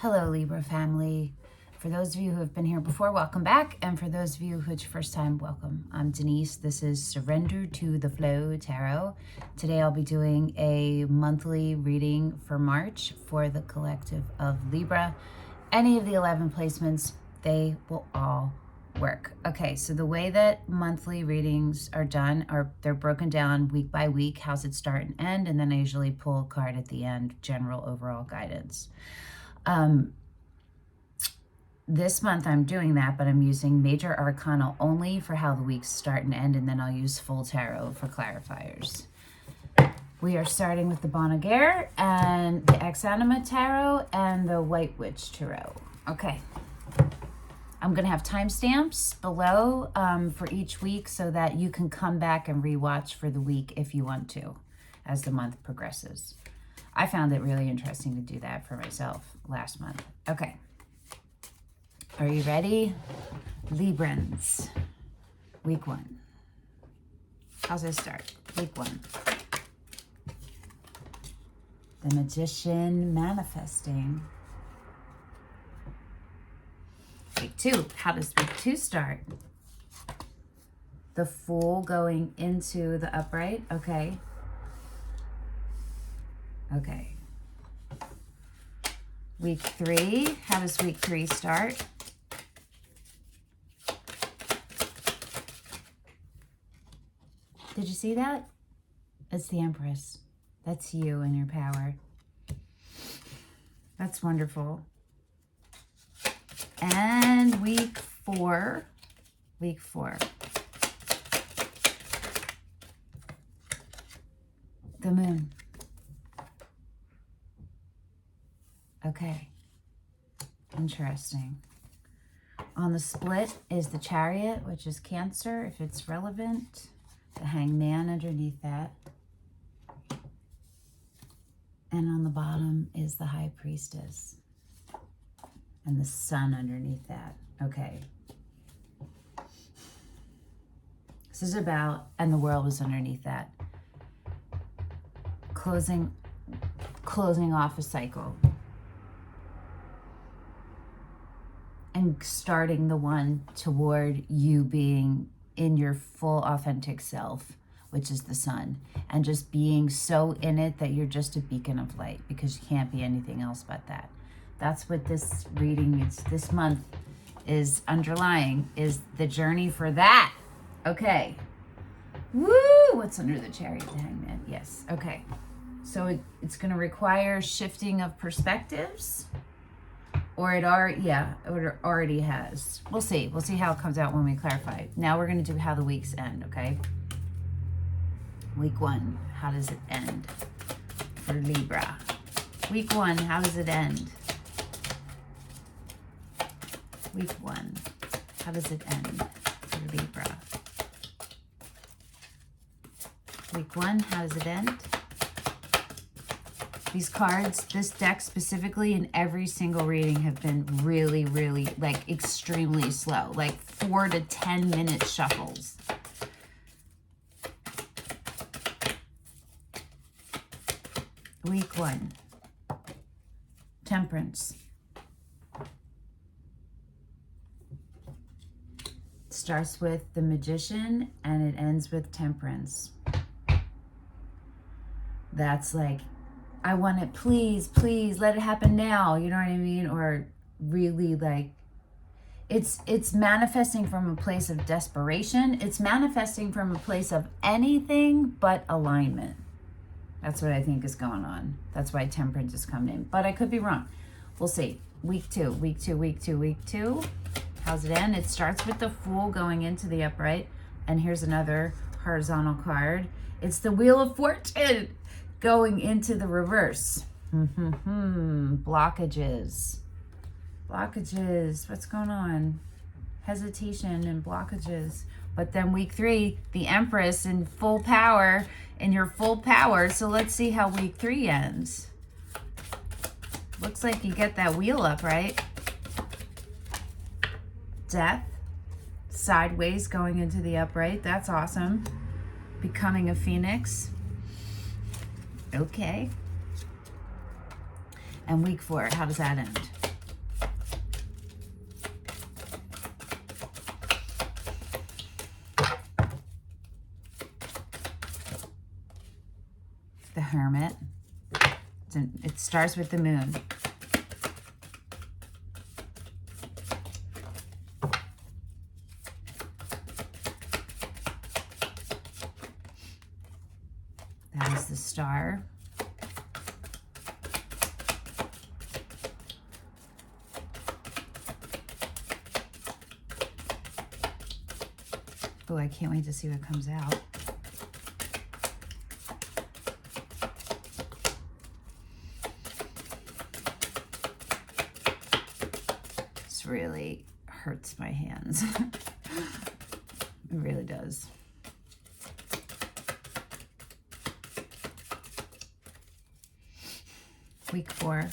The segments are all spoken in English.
Hello, Libra family. For those of you who have been here before, welcome back. And for those of you who it's your first time, welcome. I'm Denise. This is Surrender to the Flow Tarot. Today I'll be doing a monthly reading for March for the collective of Libra. Any of the 11 placements, they will all work. Okay, so the way that monthly readings are done are they're broken down week by week. How's it start and end? And then I usually pull a card at the end, general overall guidance. This month I'm doing that, but I'm using major arcana only for how the weeks start and end, and then I'll use full tarot for clarifiers. We are starting with the Augure and the Ex-Anima tarot and the White Witch tarot. Okay. I'm going to have timestamps below for each week so that you can come back and rewatch for the week if you want to as the month progresses. I found it really interesting to do that for myself last month. Okay. Are you ready? Librans. Week 1. How's it start? Week 1. The Magician manifesting. Week 2. How does week 2 start? The Fool going into the upright. Okay. Okay. Week 3. How does week 3 start? Did you see that? It's the Empress. That's you and your power. That's wonderful. And week 4. Week 4. The Moon. Okay. Interesting. On the split is the Chariot, which is Cancer, if it's relevant. The Hanged Man underneath that. And on the bottom is the High Priestess. And the Sun underneath that. Okay. This is about, and the World is underneath that. Closing off a cycle. And starting the one toward you being in your full authentic self, which is the Sun, and just being so in it that you're just a beacon of light, because you can't be anything else but that. That's what this reading is this month is underlying, is the journey for that. Okay. Woo! What's under the Chariot? The Hangman. Yes. Okay. So it's going to require shifting of perspectives. Or it already has. We'll see. We'll see how it comes out when we clarify. Now we're going to do how the weeks end, okay? Week 1, how does it end for Libra? Week 1, how does it end? Week 1, how does it end for Libra? Week 1, how does it end? These cards, this deck specifically, in every single reading have been really, really, like, extremely slow. Like 4 to 10 minute shuffles. Week 1. Temperance. It starts with the Magician and it ends with Temperance. That's like, I want it, please, please, let it happen now. You know what I mean? Or really, like, it's manifesting from a place of desperation. It's manifesting from a place of anything but alignment. That's what I think is going on. That's why Temperance is coming in. But I could be wrong. We'll see. Week 2, week 2, week 2, week 2. How's it end? It starts with the Fool going into the upright. And here's another horizontal card. It's the Wheel of Fortune going into the reverse. Blockages. Blockages. What's going on? Hesitation and blockages. But then week 3, the Empress in full power, in your full power. So let's see how week 3 ends. Looks like you get that wheel up, right? Death. Sideways going into the upright. That's awesome. Becoming a phoenix. Okay. And week 4, how does that end? the Hermit. It starts with the Moon. That is the Star. Oh, I can't wait to see what comes out. This really hurts my hands. It really does. Week 4.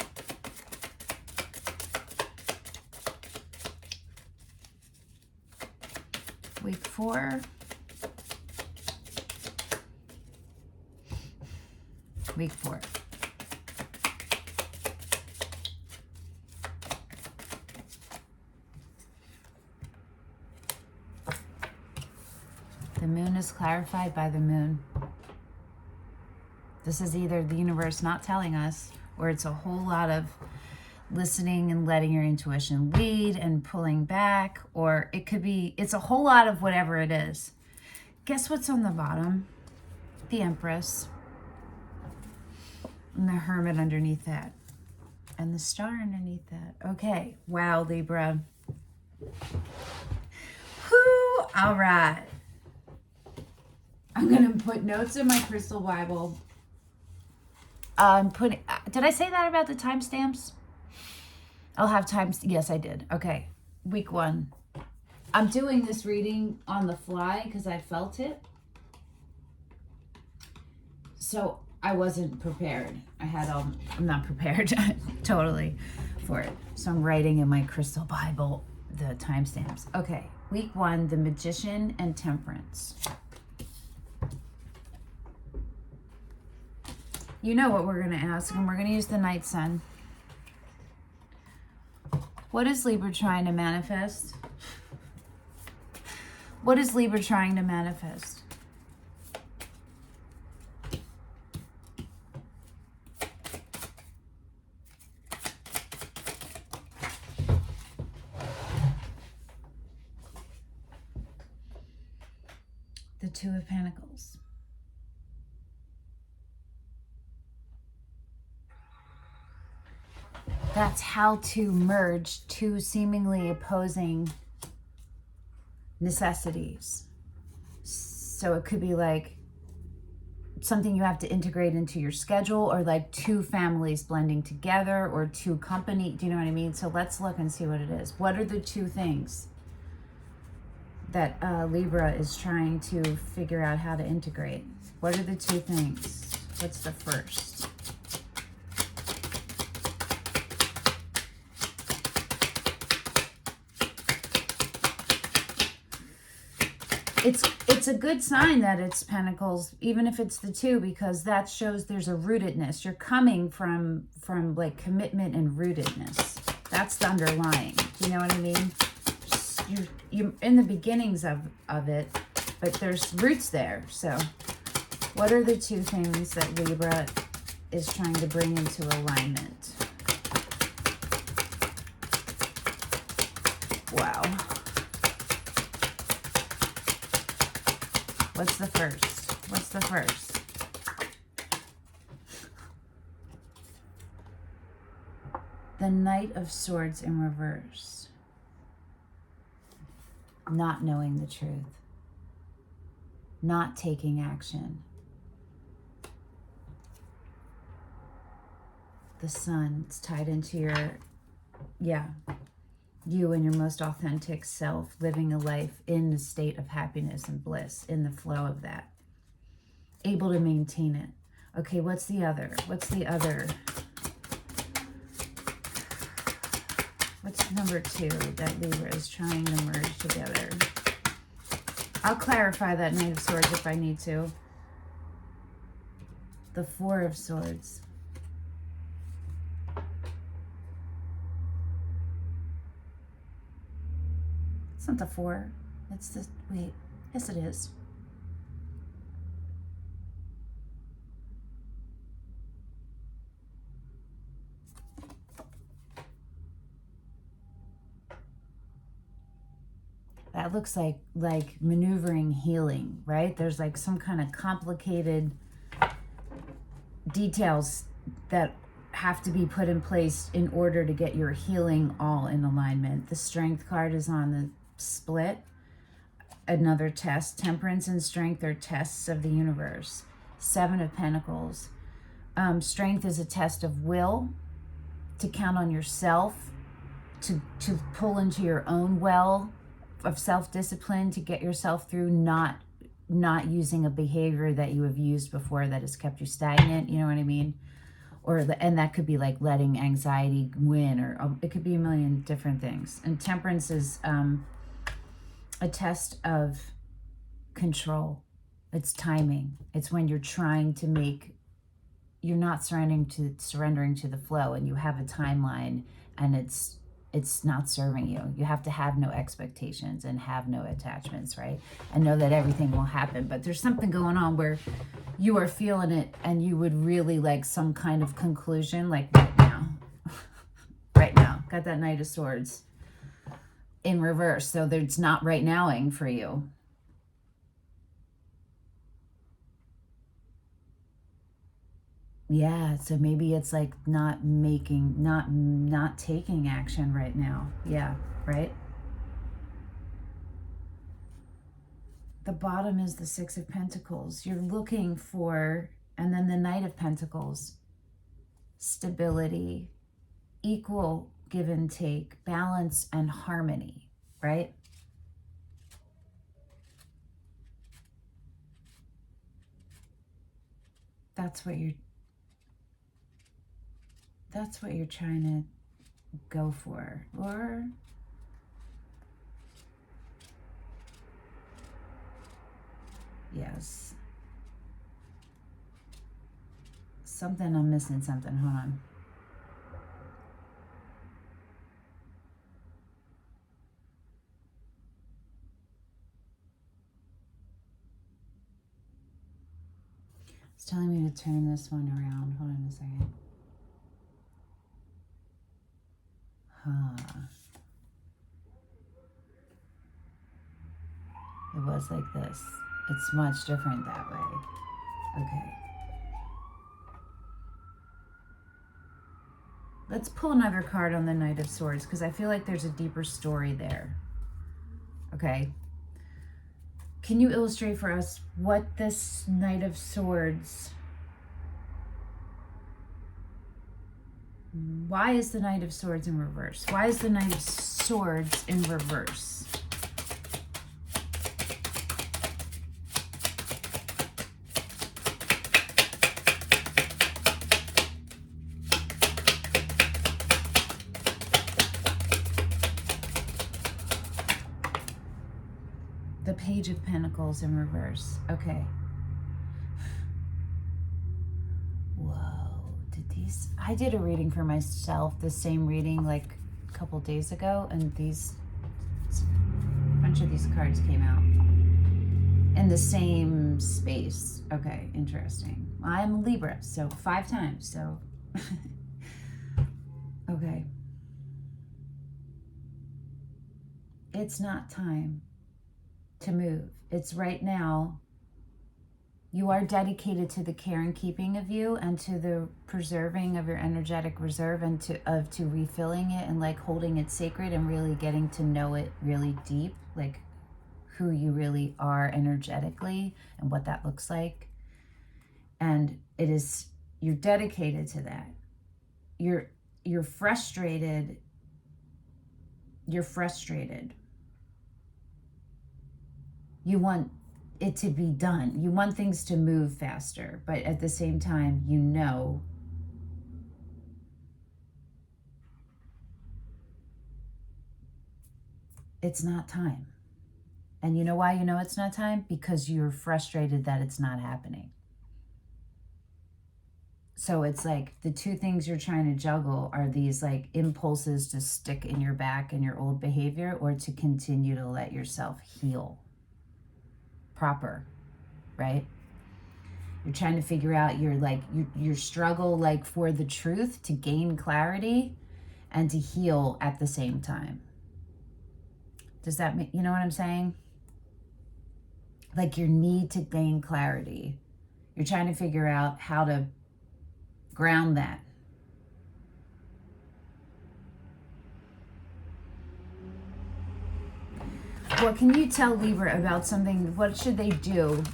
Week 4. Week 4. The Moon is clarified by the Moon. This is either the universe not telling us, or it's a whole lot of listening and letting your intuition lead and pulling back, or it could be, it's a whole lot of whatever it is. Guess what's on the bottom? The Empress. And the Hermit underneath that. And the Star underneath that. Okay. Wow, Libra. Whoo! All right. I'm going to put notes in my crystal Bible. Did I say that about the timestamps? I'll have times. Yes, I did. Okay. Week 1. I'm doing this reading on the fly because I felt it. So I wasn't prepared. I'm not prepared totally for it. So I'm writing in my crystal Bible the timestamps. Okay. Week 1, the Magician and Temperance. You know what we're going to ask, and we're going to use the Night Sun. What is Libra trying to manifest? What is Libra trying to manifest? The Two of Pentacles. That's how to merge two seemingly opposing necessities. So it could be like something you have to integrate into your schedule, or like two families blending together, or two company. Do you know what I mean? So let's look and see what it is. What are the two things that Libra is trying to figure out how to integrate? What are the two things? What's the first? It's a good sign that it's Pentacles, even if it's the 2, because that shows there's a rootedness. You're coming from like commitment and rootedness. That's the underlying. Do you know what I mean? You're in the beginnings of it, but there's roots there. So what are the two things that Libra is trying to bring into alignment? Wow. What's the first? What's the first? The Knight of Swords in reverse. Not knowing the truth. Not taking action. The Sun, it's tied into your, you and your most authentic self, living a life in the state of happiness and bliss, in the flow of that. Able to maintain it. Okay, what's the other? What's the other? What's number 2 that Libra is trying to merge together? I'll clarify that Knight of Swords if I need to. The Four of Swords. It's not the 4. It's the, wait, yes it is. That looks like maneuvering healing, right? There's like some kind of complicated details that have to be put in place in order to get your healing all in alignment. The Strength card is on the split. Another test. Temperance and Strength are tests of the universe. Seven of Pentacles. Strength is a test of will, to count on yourself, to pull into your own well of self-discipline, to get yourself through, not using a behavior that you have used before that has kept you stagnant, you know what I mean? And that could be like letting anxiety win, or it could be a million different things. And Temperance is a test of control. It's timing. It's when you're trying to you're not surrendering to the flow, and you have a timeline, and it's not serving you. You have to have no expectations and have no attachments, right? And know that everything will happen. But there's something going on where you are feeling it, and you would really like some kind of conclusion, like right now. Right now. Got that Knight of Swords in reverse. So it's not right nowing for you. Yeah, so maybe it's like not taking action right now. Yeah, right? The bottom is the Six of Pentacles. You're looking for, and then the Knight of Pentacles. Stability, equal give and take, balance and harmony, right? That's what you're trying to go for. Or yes. I'm missing something. Hold on. It's telling me to turn this one around. Hold on a second. It was like this. It's much different that way. Okay. Let's pull another card on the Knight of Swords, because I feel like there's a deeper story there. Okay. Can you illustrate for us what this Knight of Swords... Why is the Knight of Swords in reverse? Why is the Knight of Swords in reverse? The Page of Pentacles in reverse. Okay. I did a reading for myself, the same reading like a couple days ago, and a bunch of these cards came out in the same space. Okay, interesting. I'm Libra, so 5 times, so okay. It's not time to move. It's right now. You are dedicated to the care and keeping of you, and to the preserving of your energetic reserve, and to refilling it, and like holding it sacred, and really getting to know it really deep, like who you really are energetically and what that looks like. And you're dedicated to that. You're frustrated. You're frustrated. You want it to be done. You want things to move faster, but at the same time, you know it's not time. And you know why you know it's not time? Because you're frustrated that it's not happening. So it's like the two things you're trying to juggle are these like impulses to stick in your back and your old behavior, or to continue to let yourself heal proper, right? You're trying to figure out your struggle like for the truth, to gain clarity and to heal at the same time. Does that make, you know what I'm saying? Like your need to gain clarity. You're trying to figure out how to ground that. What can you tell Libra about something? What should they do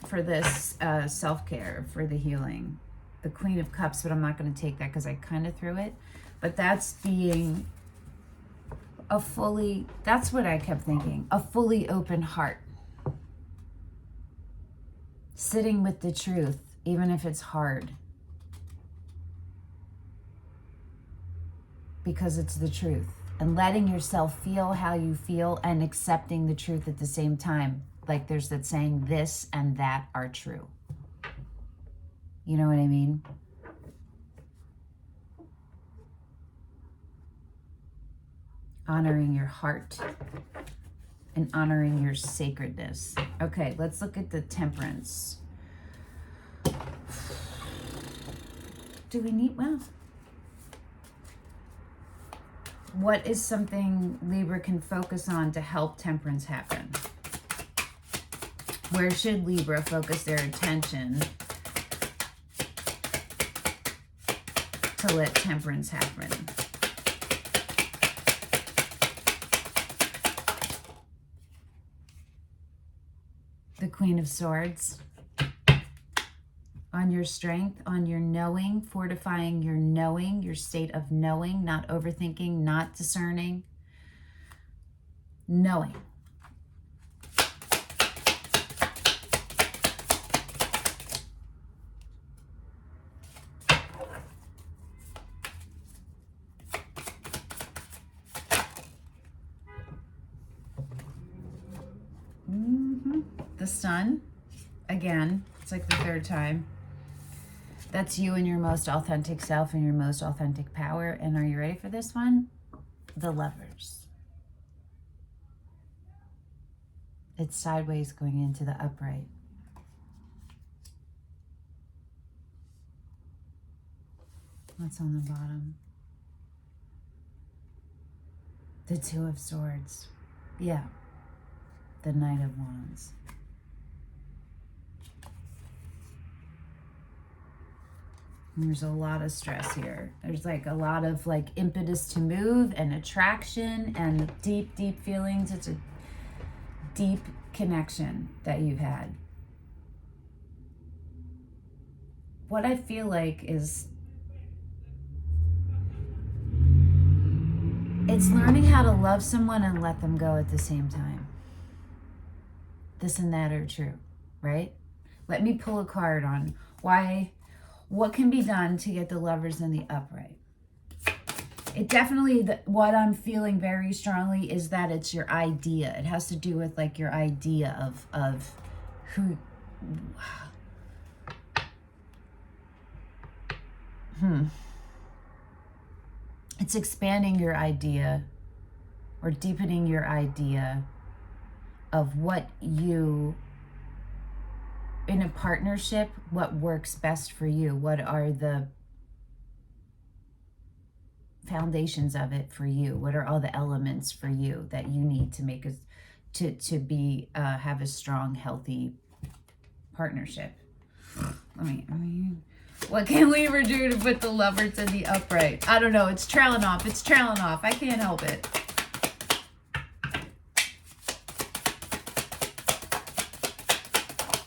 for this self-care, for the healing? The Queen of Cups, but I'm not going to take that because I kind of threw it. But that's being a fully, that's what I kept thinking, a fully open heart. Sitting with the truth, even if it's hard. Because it's the truth. And letting yourself feel how you feel and accepting the truth at the same time. Like there's that saying, this and that are true. You know what I mean? Honoring your heart and honoring your sacredness. Okay, let's look at the Temperance. Do we need, well, what is something Libra can focus on to help Temperance happen? Where should Libra focus their attention to let Temperance happen? The Queen of Swords. On your strength, on your knowing, fortifying your knowing, your state of knowing, not overthinking, not discerning. Knowing. The Sun. Again, it's like the third time. That's you and your most authentic self and your most authentic power. And are you ready for this one? The Lovers. It's sideways going into the upright. What's on the bottom? The Two of Swords. Yeah. The Knight of Wands. There's a lot of stress here. There's like a lot of like impetus to move and attraction and deep, deep feelings. It's a deep connection that you've had. What I feel like is it's learning how to love someone and let them go at the same time. This and that are true, right? Let me pull a card on what can be done to get the Lovers in the upright. It definitely, what I'm feeling very strongly is that it's your idea. It has to do with like your idea of who, It's expanding your idea or deepening your idea of what you, in a partnership, what works best for you. What are the foundations of it for you? What are all the elements for you that you need to make have a strong, healthy partnership? What can Libra do to put the Lovers in the upright? I don't know. It's trailing off. It's trailing off. I can't help it.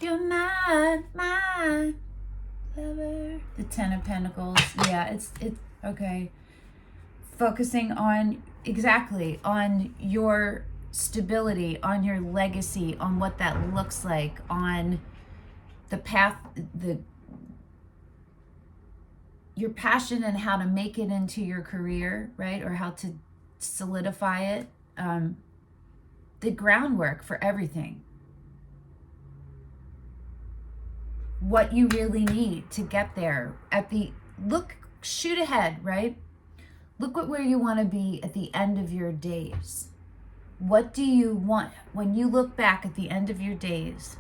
You're my lover. The Ten of Pentacles. Yeah, it's okay. Focusing on on your stability, on your legacy, on what that looks like, on the path, your passion and how to make it into your career, right? Or how to solidify it. The groundwork for everything. What you really need to get there shoot ahead, right? Look at where you want to be at the end of your days. What do you want when you look back at the end of your days?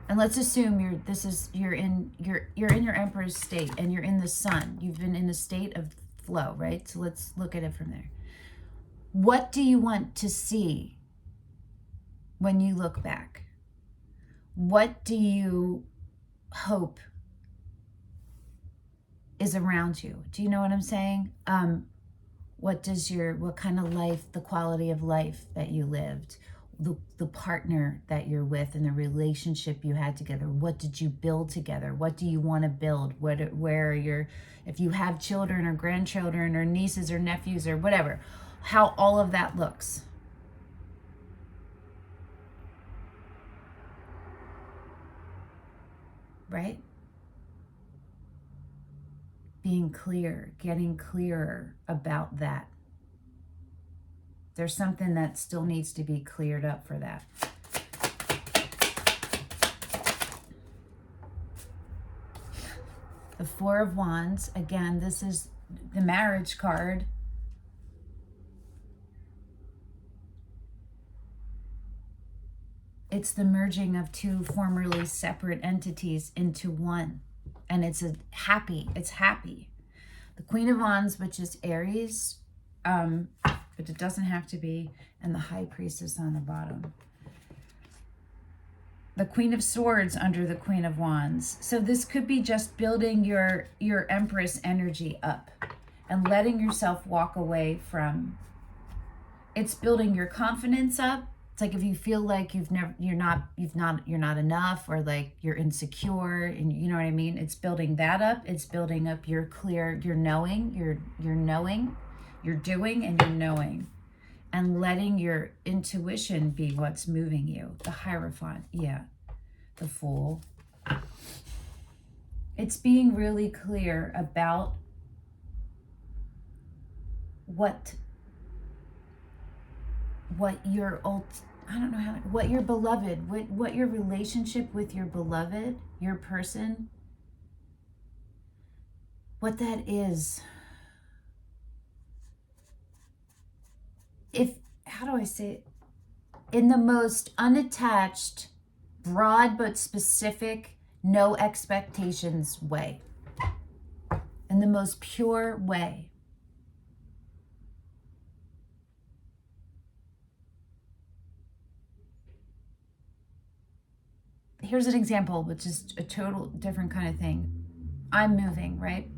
And let's assume you're in your Emperor's state and you're in the Sun. You've been in a state of flow, right? So let's look at it from there. What do you want to see when you look back? What do you hope is around you? Do you know what I'm saying? What kind of life, the quality of life that you lived, the partner that you're with and the relationship you had together, what did you build together? What do you want to build? Where are your, if you have children or grandchildren or nieces or nephews or whatever, how all of that looks. Right? Being clear, getting clearer about that. There's something that still needs to be cleared up for that. The Four of Wands, again, this is the marriage card. It's the merging of two formerly separate entities into one. And it's happy. The Queen of Wands, which is Aries, but it doesn't have to be, and the High Priestess on the bottom. The Queen of Swords under the Queen of Wands. So this could be just building your Empress energy up and letting yourself walk away from. It's building your confidence up. It's like if you feel like you're not enough, or like you're insecure, and you know what I mean? It's building that up. It's building up your clear, your knowing, your knowing, you're doing and you're knowing, and letting your intuition be what's moving you. The Hierophant, yeah. The Fool. It's being really clear about what your what your beloved, what your relationship with your beloved, your person, what that is. How do I say it? In the most unattached, broad but specific, no expectations way. In the most pure way. Here's an example, which is a total different kind of thing. I'm moving, right?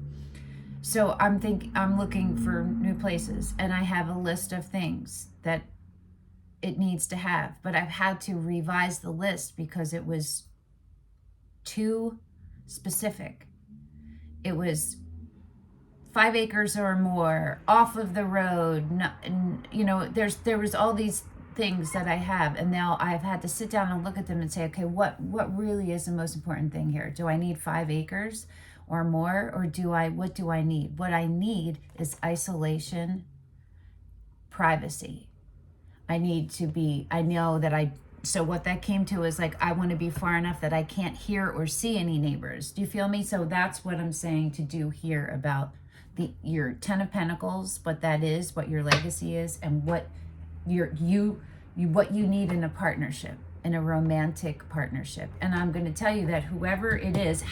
So I'm looking for new places, and I have a list of things that it needs to have, but I've had to revise the list because it was too specific. It was 5 acres or more, off of the road. There was all these things that I have, and now I've had to sit down and look at them and say, okay, what really is the most important thing here? Do I need 5 acres or more, or what do I need? What I need is isolation, privacy. So what that came to is like, I want to be far enough that I can't hear or see any neighbors. Do you feel me? So that's what I'm saying to do here about your 10 of Pentacles, what that is, what your legacy is, and what what you need in a partnership, in a romantic partnership. And I'm going to tell you that whoever it is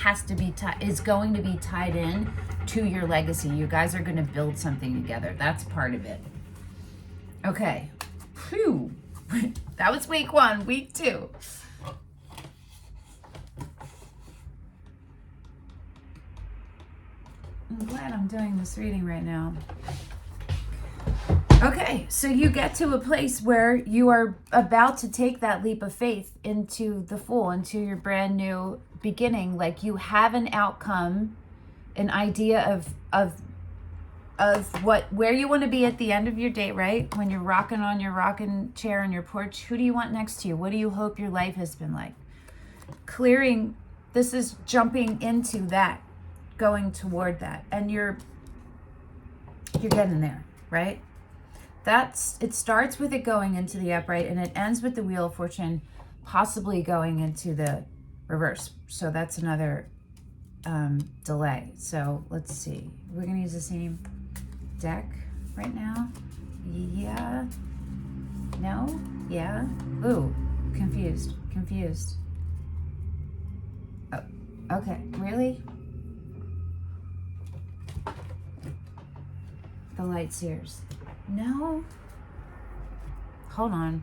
is going to be tied in to your legacy. You guys are going to build something together. That's part of it. Okay. Whew. That was week 1. Week 2. I'm glad I'm doing this reading right now. Okay, so you get to a place where you are about to take that leap of faith into the Fool, into your brand new beginning. Like, you have an outcome, an idea of where you want to be at the end of your day, right? When you're rocking on your rocking chair on your porch, who do you want next to you? What do you hope your life has been like? Clearing, this is jumping into that, going toward that, and you're getting there, right? It starts with it going into the upright, and it ends with the Wheel of Fortune possibly going into the reverse. So that's another delay. So let's see. We're going to use the same deck right now. Yeah. No? Yeah. Ooh, confused. Oh, okay. Really? The Light Seers. No. Hold on.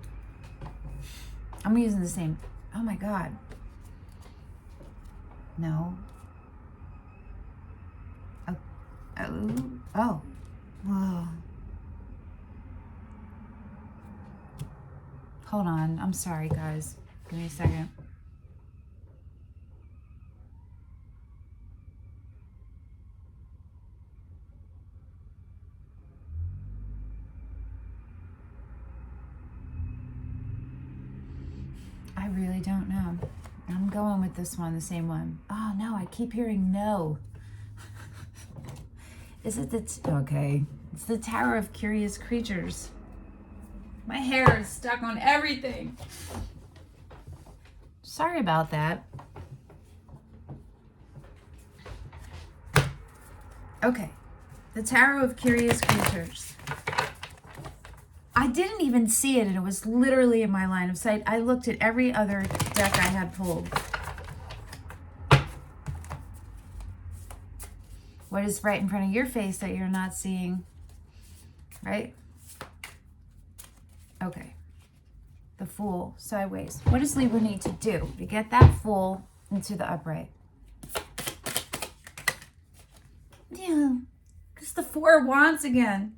I'm using the same. Oh my God. No. Oh. Oh. Oh. Whoa. Hold on. I'm sorry, guys. Give me a second. I really don't know. I'm going with this one, the same one. Oh no, I keep hearing no. Is it the, okay. It's the Tower of Curious Creatures. My hair is stuck on everything. Sorry about that. Okay, the Tower of Curious Creatures. I didn't even see it, and it was literally in my line of sight. I looked at every other deck I had pulled. What is right in front of your face that you're not seeing? Right? Okay. The Fool, sideways. What does Libra need to do to get that Fool into the upright? Yeah, it's the Four of Wands again.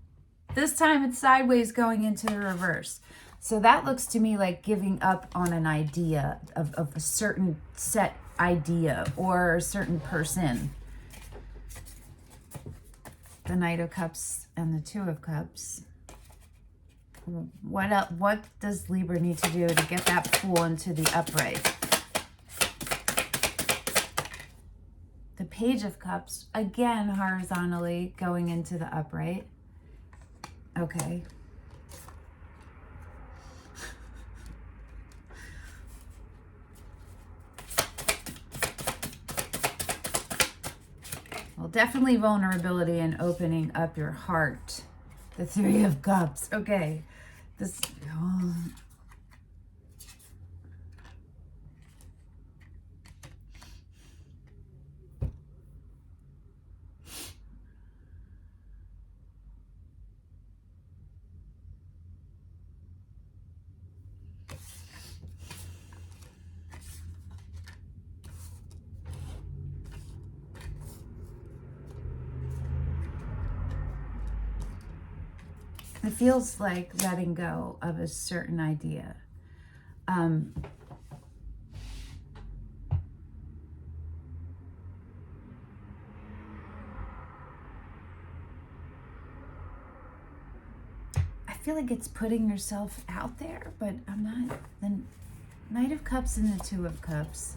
This time it's sideways going into the reverse. So that looks to me like giving up on an idea of a certain set idea or a certain person. The Knight of Cups and the Two of Cups. What does Libra need to do to get that Fool into the upright? The Page of Cups, again horizontally going into the upright. Okay. Well, definitely vulnerability and opening up your heart. The Three of Cups. Okay. This. Oh. It feels like letting go of a certain idea. I feel like it's putting yourself out there, but I'm not. The Knight of Cups and the Two of Cups.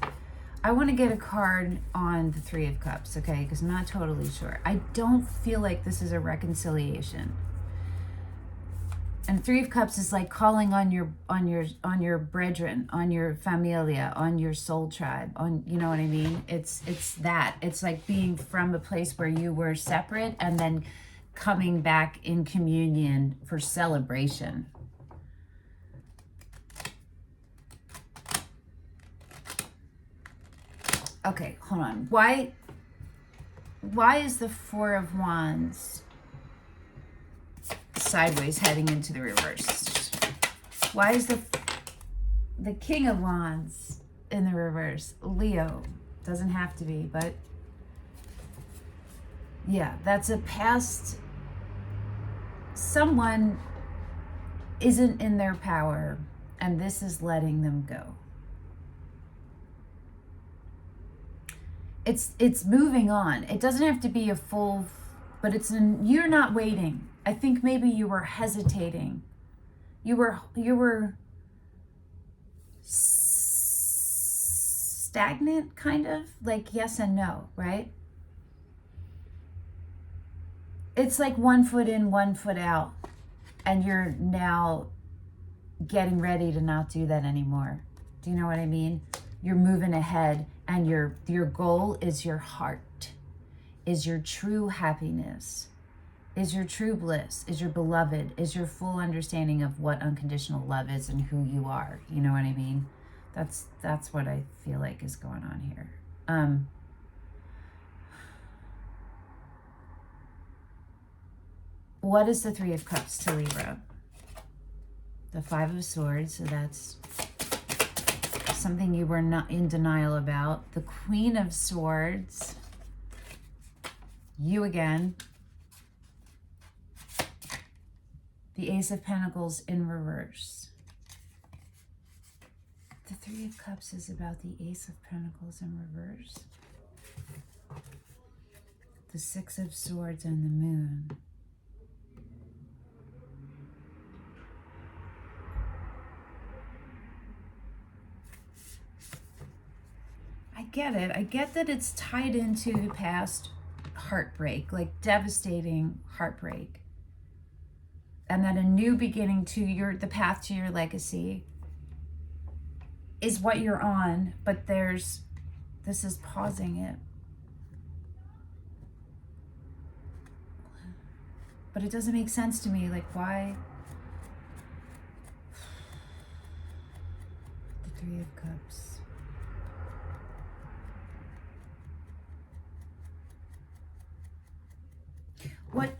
I want to get a card on the Three of Cups, okay? Because I'm not totally sure. I don't feel like this is a reconciliation. And Three of Cups is like calling on your brethren, on your familia, on your soul tribe, on, you know what I mean? It's that. It's like being from a place where you were separate and then coming back in communion for celebration. Okay, hold on. Why is the Four of Wands sideways heading into the reverse? Why is the King of Wands in the reverse? Leo. Doesn't have to be, but yeah, that's a past. Someone isn't in their power, and this is letting them go. It's moving on. It doesn't have to be a full, but you're not waiting. I think maybe you were hesitating. You were stagnant, kind of, like yes and no, right? It's like 1 foot in, 1 foot out, and you're now getting ready to not do that anymore. Do you know what I mean? You're moving ahead, and your goal is your heart, is your true happiness, is your true bliss, is your beloved, is your full understanding of what unconditional love is and who you are. You know what I mean? That's what I feel like is going on here. What is the Three of Cups to Libra? The Five of Swords, so that's something you were not in denial about. The Queen of Swords. You again. The Ace of Pentacles in reverse. The Three of Cups is about the Ace of Pentacles in reverse. The Six of Swords and the Moon. I get it. I get that it's tied into the past heartbreak, like devastating heartbreak. And that a new beginning to the path to your legacy is what you're on, but this is pausing it. But it doesn't make sense to me, like why? The Three of Cups.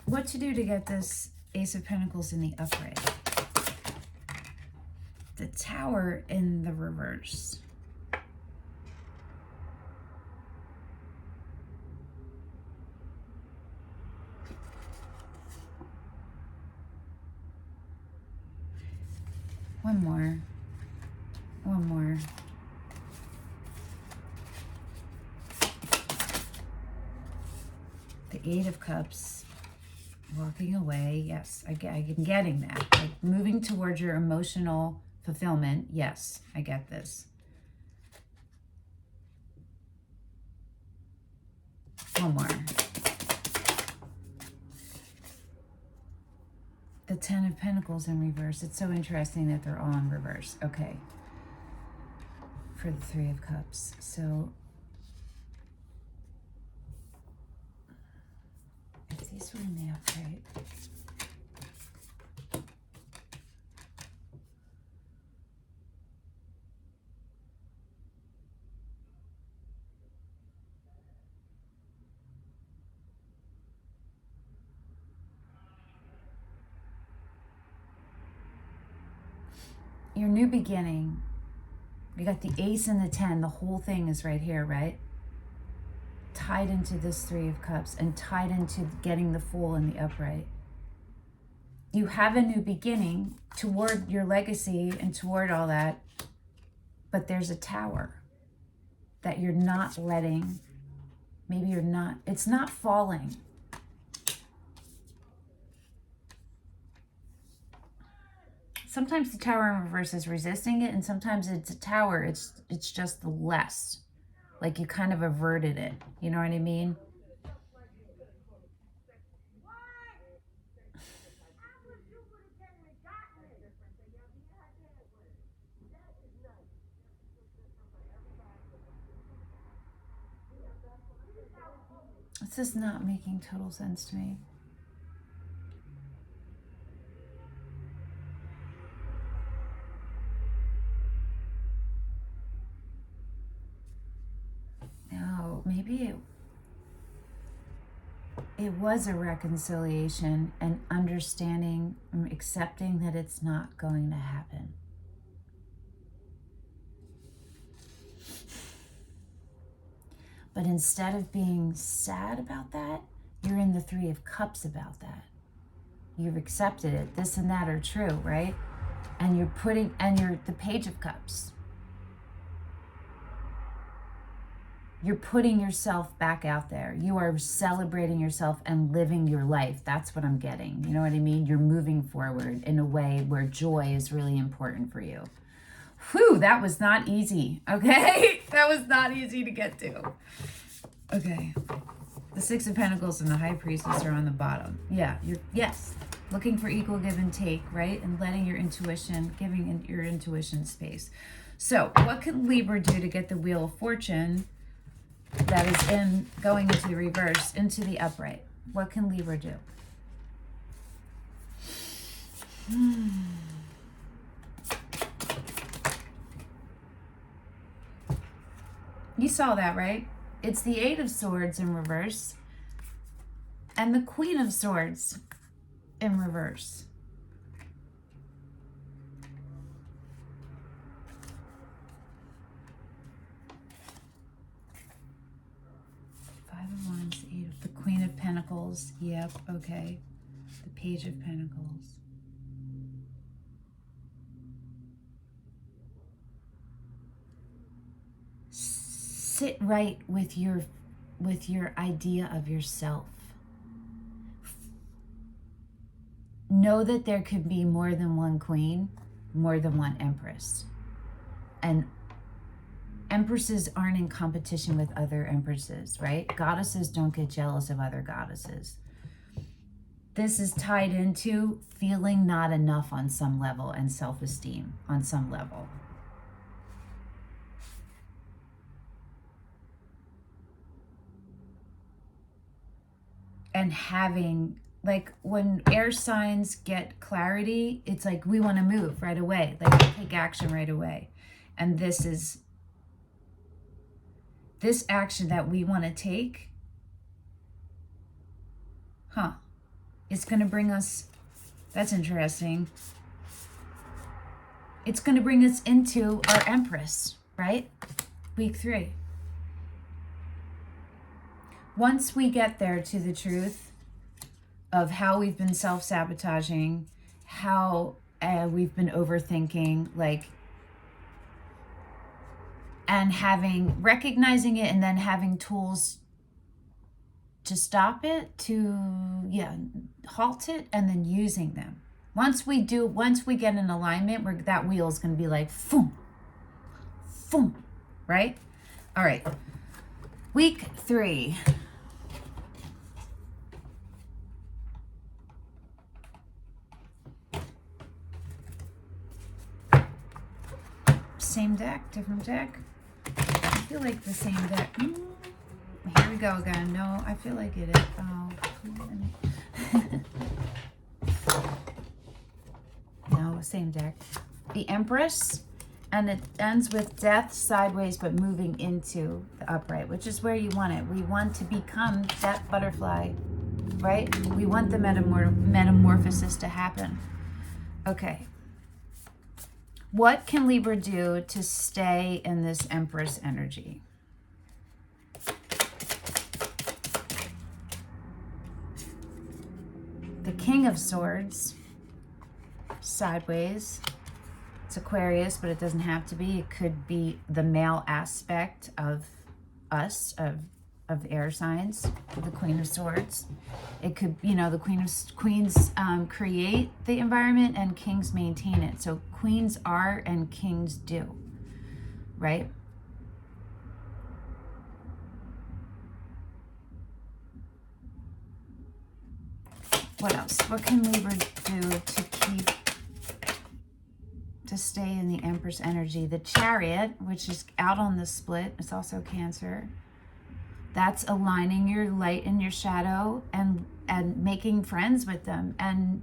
What to do to get this Ace of Pentacles in the upright? The Tower in the reverse. One more. The Eight of Cups. Walking away, yes, I'm getting that. Like moving towards your emotional fulfillment, yes, I get this. One more. The Ten of Pentacles in reverse. It's so interesting that they're all in reverse. Okay. For the Three of Cups. So if these were in the upright, your new beginning, you got the Ace and the 10, the whole thing is right here, right? Tied into this Three of Cups and tied into getting the Fool in the upright. You have a new beginning toward your legacy and toward all that, but there's a Tower that you're not letting, maybe you're not, it's not falling. Sometimes the Tower in reverse is resisting it, and sometimes it's a Tower, it's just the less. Like you kind of averted it. You know what I mean? This is not making total sense to me. No, maybe it was a reconciliation and understanding and accepting that it's not going to happen. But instead of being sad about that, you're in the Three of Cups about that. You've accepted it. This and that are true, right? And you're the Page of Cups. You're putting yourself back out there. You are celebrating yourself and living your life. That's what I'm getting. You know what I mean? You're moving forward in a way where joy is really important for you. Whew, that was not easy, okay? That was not easy to get to. Okay. The Six of Pentacles and the High Priestess are on the bottom. Yeah, yes. Looking for equal give and take, right? And letting your intuition, giving your intuition space. So, what can Libra do to get the Wheel of Fortune that is going into the reverse, into the upright? What can Libra do? You saw that, right? It's the Eight of Swords in reverse and the Queen of Swords in reverse. of Wands, the Queen of Pentacles. Yep, okay. The Page of Pentacles. Sit right with your idea of yourself. Know that there could be more than one queen, more than one empress. And empresses aren't in competition with other empresses, right? Goddesses don't get jealous of other goddesses. This is tied into feeling not enough on some level and self-esteem on some level. And having, like, when air signs get clarity, it's like we want to move right away, like take action right away. And this action that we want to take, it's going to bring us, that's interesting. It's going to bring us into our Empress, right? Week 3. Once we get there to the truth of how we've been self-sabotaging, how we've been overthinking, like, and recognizing it and then having tools to stop it, to, halt it, and then using them. Once we get in alignment, that wheel is going to be like, boom, boom, right? All right. Week 3. Same deck, different deck. I feel like the same deck. Here we go again. No, I feel like it is. Oh, no, same deck. The Empress, and it ends with death sideways, but moving into the upright, which is where you want it. We want to become that butterfly, right? We want the metamorphosis to happen. Okay. What can Libra do to stay in this Empress energy? The King of Swords, sideways. It's Aquarius, but it doesn't have to be. It could be the male aspect of us, of the air signs, the Queen of Swords. It could, the queens create the environment and kings maintain it. So queens are and kings do, right? What else? What can Libra do to stay in the Empress energy? The Chariot, which is out on the split, it's also Cancer. That's aligning your light and your shadow and making friends with them and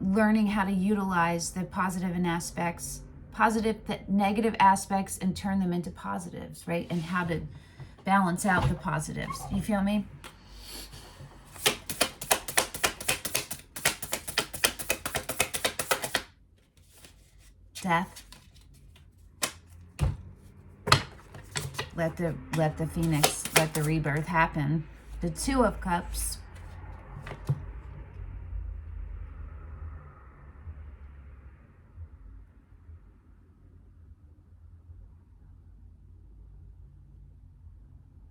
learning how to utilize the negative aspects and turn them into positives, right? And how to balance out the positives. You feel me? Death. Let the phoenix, let the rebirth happen. The Two of Cups.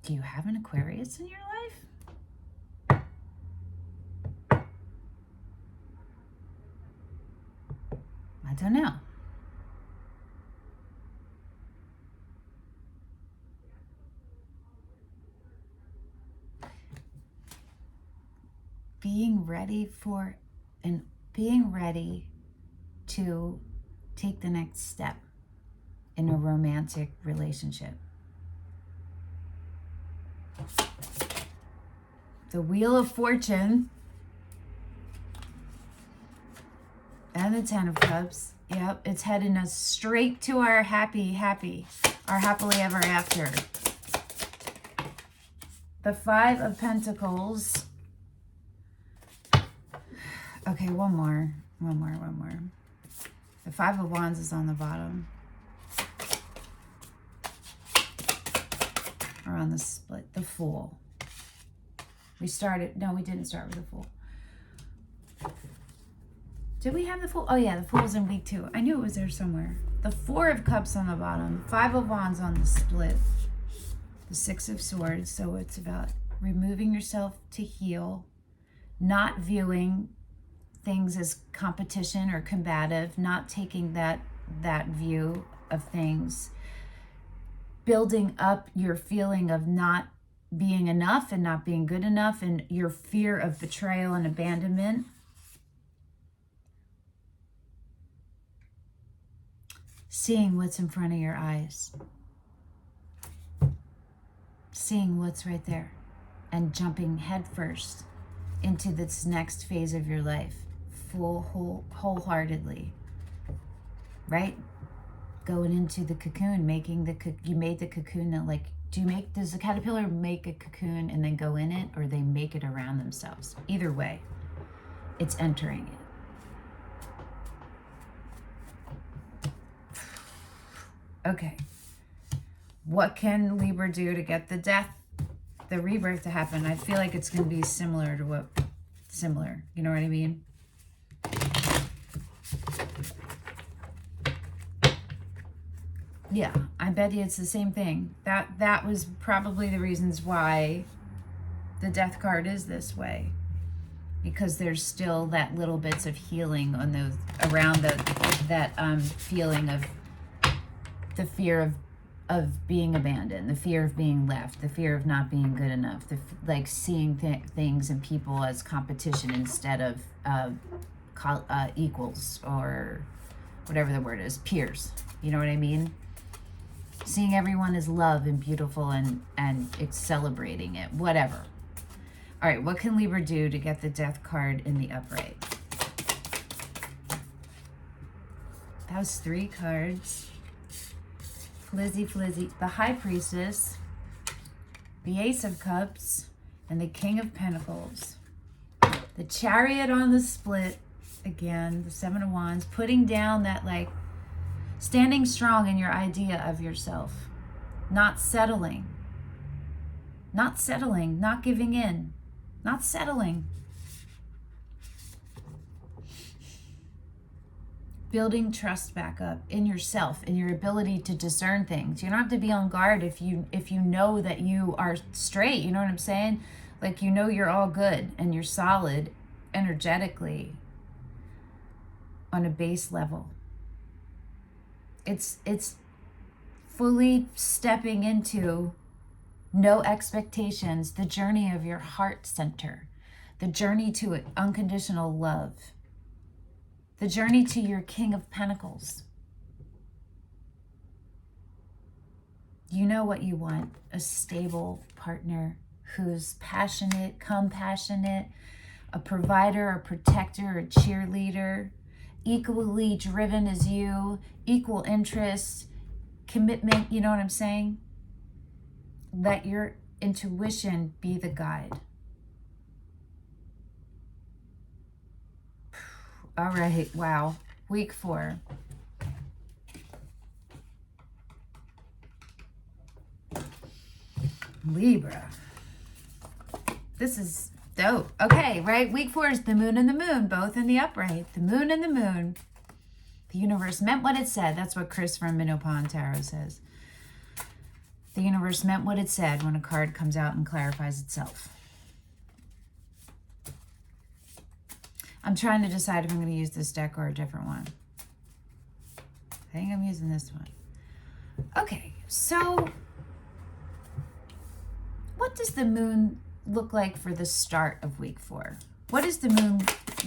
Do you have an Aquarius in your life? I don't know. Being ready to take the next step in a romantic relationship. The Wheel of Fortune and the Ten of Cups. Yep, it's heading us straight to our happily ever after. The Five of Pentacles. Okay, one more. The Five of Wands is on the bottom. Or on the split. The Fool. We started, no, we didn't start with the Fool. Did we have the Fool? Oh yeah, the Fool's in week 2. I knew it was there somewhere. The 4 of Cups on the bottom, 5 of Wands on the split, the 6 of Swords. So it's about removing yourself to heal, not viewing things as competition or combative, not taking that view of things, building up your feeling of not being enough and not being good enough, and your fear of betrayal and abandonment. Seeing what's in front of your eyes. Seeing what's right there. And jumping headfirst into this next phase of your life. Wholeheartedly. Right? Going into the cocoon, you made the cocoon that, like, does the caterpillar make a cocoon and then go in it, or they make it around themselves? Either way, it's entering it. Okay. What can Libra do to get the rebirth to happen? I feel like it's going to be similar. You know what I mean? Yeah, I bet you it's the same thing. That was probably the reasons why the Death card is this way. Because there's still that little bits of healing on those, around that feeling of the fear of being abandoned, the fear of being left, the fear of not being good enough, like seeing things and people as competition instead of equals, or whatever the word is, peers. You know what I mean? Seeing everyone as love and beautiful and it's celebrating it, whatever. All right, what can Libra do to get the Death card in the upright? That was 3 cards. Flizzy. The High Priestess, the Ace of Cups, and the King of Pentacles. The Chariot on the split, again, the 7 of Wands, putting down that, like, standing strong in your idea of yourself, not settling, not giving in, not settling. Building trust back up in yourself, in your ability to discern things. You don't have to be on guard if you know that you are straight. You know what I'm saying? Like, you know you're all good and you're solid energetically on a base level. It's fully stepping into no expectations, the journey of your heart center, the journey to unconditional love, the journey to your King of Pentacles. You know what you want: a stable partner who's passionate, compassionate, a provider, a protector, a cheerleader, equally driven as you, equal interest, commitment. You know what I'm saying? Let your intuition be the guide. All right, wow. Week 4. Libra. This is dope. Okay, right? Week 4 is the Moon and the Moon, both in the upright. The Moon and the Moon. The universe meant what it said. That's what Chris from Minnow Tarot says. The universe meant what it said when a card comes out and clarifies itself. I'm trying to decide if I'm going to use this deck or a different one. I think I'm using this one. Okay, so what does the Moon look like for the start of week 4? What does the Moon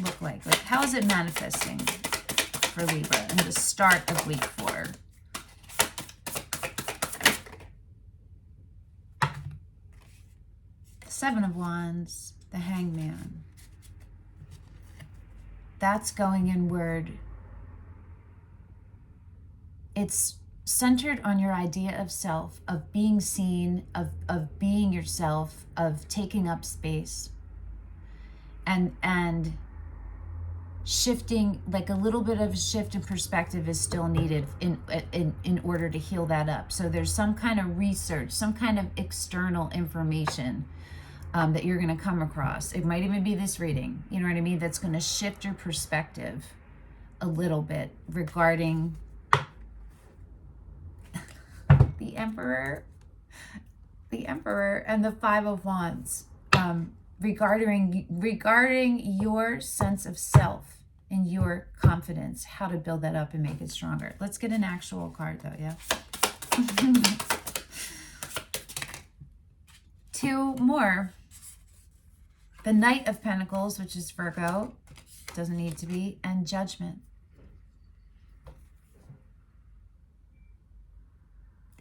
look like? Like, how is it manifesting for Libra in the start of week 4? Seven of Wands, the Hangman. That's going inward. It's centered on your idea of self, of being seen, of being yourself, of taking up space. And shifting, like a little bit of a shift in perspective is still needed in order to heal that up. So there's some kind of research, some kind of external information that you're going to come across. It might even be this reading, you know what I mean? That's going to shift your perspective a little bit regarding the Emperor and the Five of Wands, regarding your sense of self and your confidence, how to build that up and make it stronger. Let's get an actual card though, yeah? 2 more. The Knight of Pentacles, which is Virgo, doesn't need to be, and Judgment.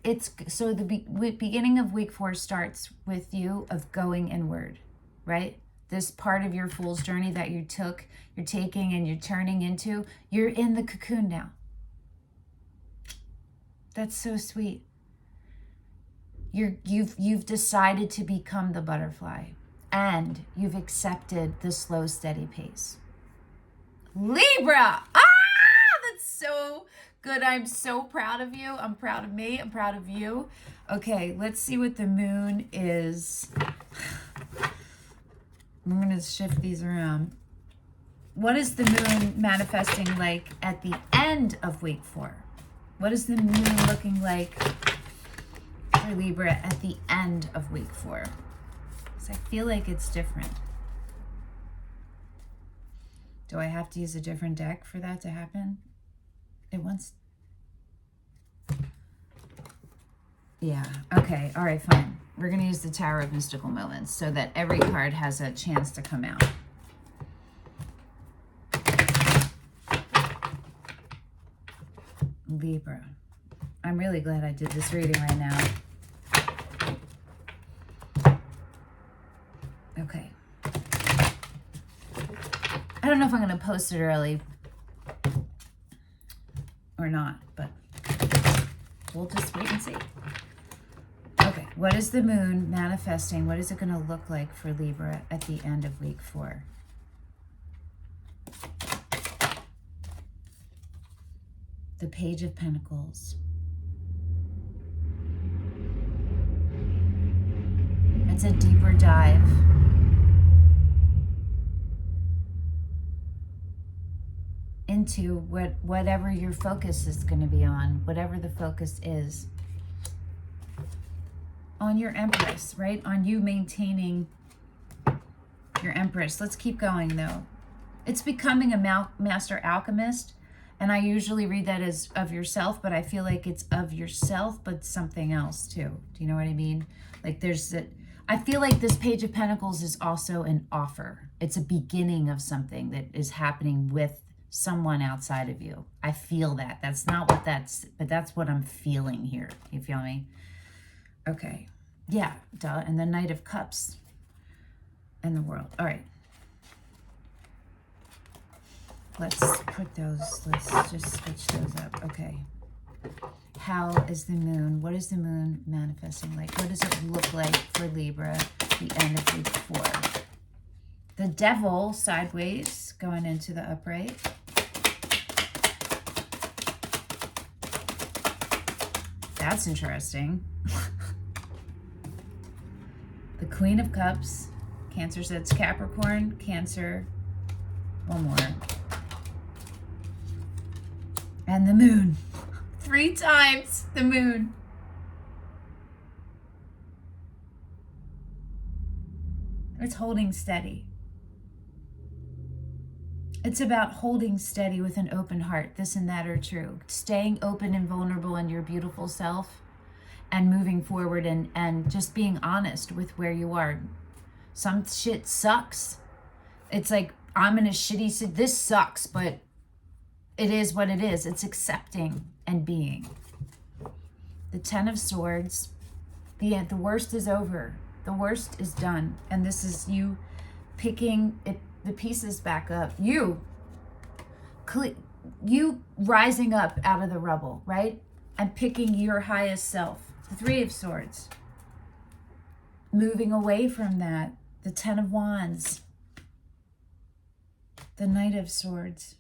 It's so the beginning of week 4 starts with you of going inward, right? This part of your fool's journey that you're taking and you're turning into, you're in the cocoon now. That's so sweet. You've decided to become the butterfly, and you've accepted the slow, steady pace. Libra! That's so good. I'm so proud of you. I'm proud of me. I'm proud of you. Okay, let's see what the moon is. I'm going to shift these around. What is the moon manifesting like at the end of week 4? What is the moon looking like for Libra at the end of week 4? Because I feel like it's different. Do I have to use a different deck for that to happen? It wants... Yeah, okay, all right, fine. We're going to use the Tower of Mystical Moments so that every card has a chance to come out. Libra. I'm really glad I did this reading right now. Okay. I don't know if I'm going to post it early or not, but we'll just wait and see. Okay, what is the moon manifesting? What is it going to look like for Libra at the end of week 4? The Page of Pentacles. It's a deeper dive. Into whatever your focus is going to be on, whatever the focus is. On your Empress, right? On you maintaining your Empress. Let's keep going though. It's becoming a master alchemist. And I usually read that as of yourself, but I feel like it's of yourself, but something else too. Do you know what I mean? Like I feel like this Page of Pentacles is also an offer. It's a beginning of something that is happening with someone outside of you. I feel that. That's not what but that's what I'm feeling here. You feel me? Okay. Yeah, duh. And the Knight of Cups and the World. All right. Let's just switch those up. Okay. How is the moon? What is the moon manifesting like? What does it look like for Libra at the end of week 4? The Devil sideways going into the upright. That's interesting. The Queen of Cups. Cancer sets Capricorn. Cancer. One more. And the moon. 3 times the moon. It's holding steady. It's about holding steady with an open heart. This and that are true. Staying open and vulnerable in your beautiful self and moving forward and just being honest with where you are. Some shit sucks. It's like, I'm in a shitty, this sucks, but it is what it is. It's accepting and being. The 10 of Swords. The worst is over. The worst is done. And this is you picking the pieces back up. You rising up out of the rubble, right? And picking your highest self. The 3 of Swords. Moving away from that. The 10 of Wands. The Knight of Swords.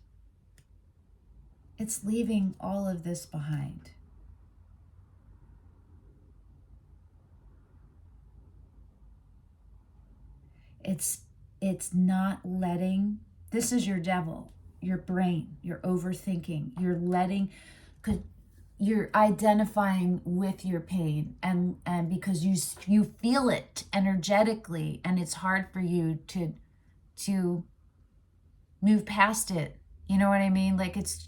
It's leaving all of this behind. It's not letting, this is your devil, your brain, you're overthinking, you're letting, because you're identifying with your pain, and because you feel it energetically, and it's hard for you to move past it. You know what I mean? Like, it's,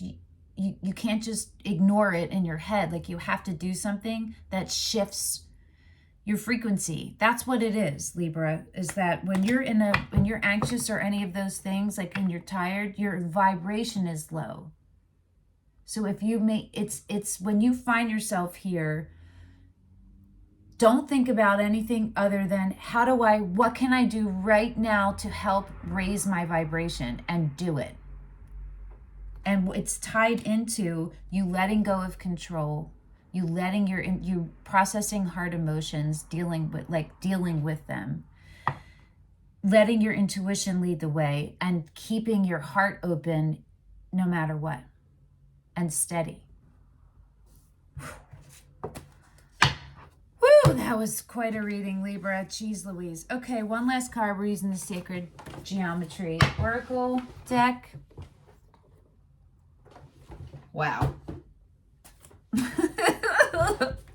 you can't just ignore it in your head. Like, you have to do something that shifts your frequency. That's what it is, Libra, is that when you're anxious or any of those things, like when you're tired, your vibration is low. So if you it's when you find yourself here, don't think about anything other than what can I do right now to help raise my vibration, and do it. And it's tied into you letting go of control, you processing hard emotions, dealing with them, letting your intuition lead the way, and keeping your heart open no matter what, and steady. Woo, that was quite a reading, Libra. Jeez Louise. Okay, one last card. We're using the Sacred Geometry Oracle deck. Wow.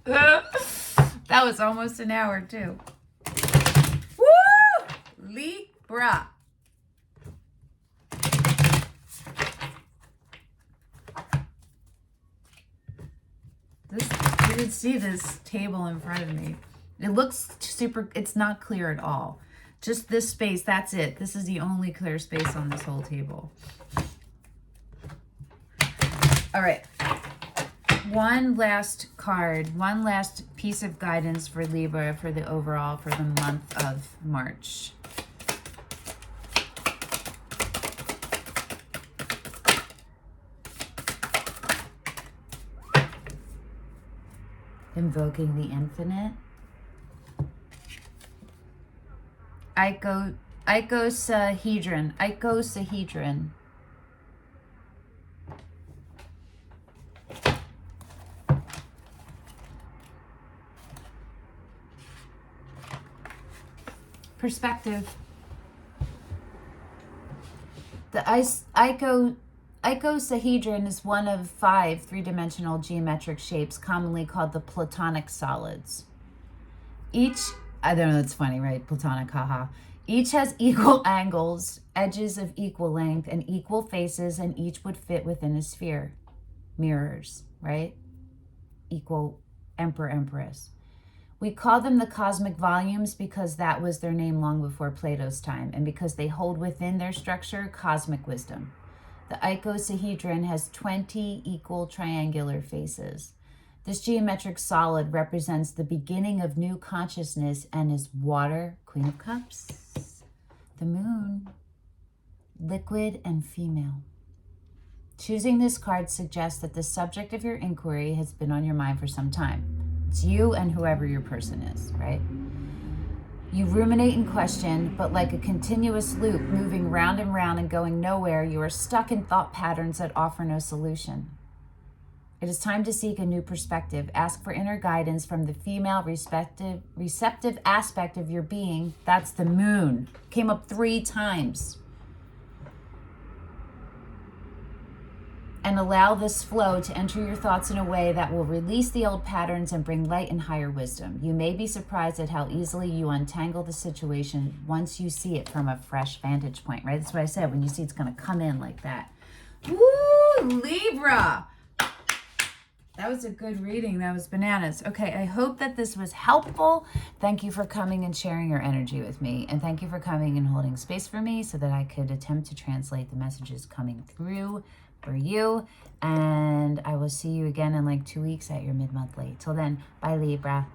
That was almost an hour too. Woo! Libra. You can see this table in front of me. It looks super, it's not clear at all. Just this space, that's it. This is the only clear space on this whole table. All right. One last card, one last piece of guidance for Libra for the overall, for the month of March. Invoking the infinite. Icosahedron. Perspective. The icosahedron is one of 5 three-dimensional geometric shapes commonly called the Platonic solids. Each, I don't know, that's funny, right? Platonic, haha. Each has equal angles, edges of equal length, and equal faces, and each would fit within a sphere. Mirrors, right? Equal emperor, empress. We call them the cosmic volumes because that was their name long before Plato's time, and because they hold within their structure cosmic wisdom. The icosahedron has 20 equal triangular faces. This geometric solid represents the beginning of new consciousness and is water, Queen of Cups, the moon, liquid, and female. Choosing this card suggests that the subject of your inquiry has been on your mind for some time. It's you and whoever your person is, right? You ruminate and question, but like a continuous loop moving round and round and going nowhere, you are stuck in thought patterns that offer no solution. It is time to seek a new perspective. Ask for inner guidance from the female receptive aspect of your being. That's the moon. Came up 3 times. And allow this flow to enter your thoughts in a way that will release the old patterns and bring light and higher wisdom. You may be surprised at how easily you untangle the situation once you see it from a fresh vantage point, right? That's what I said. When you see it's going to come in like that. Woo, Libra. That was a good reading. That was bananas. Okay, I hope that this was helpful. Thank you for coming and sharing your energy with me. And thank you for coming and holding space for me so that I could attempt to translate the messages coming through for you. And I will see you again in like 2 weeks at your mid-monthly. Till then, bye, Libra.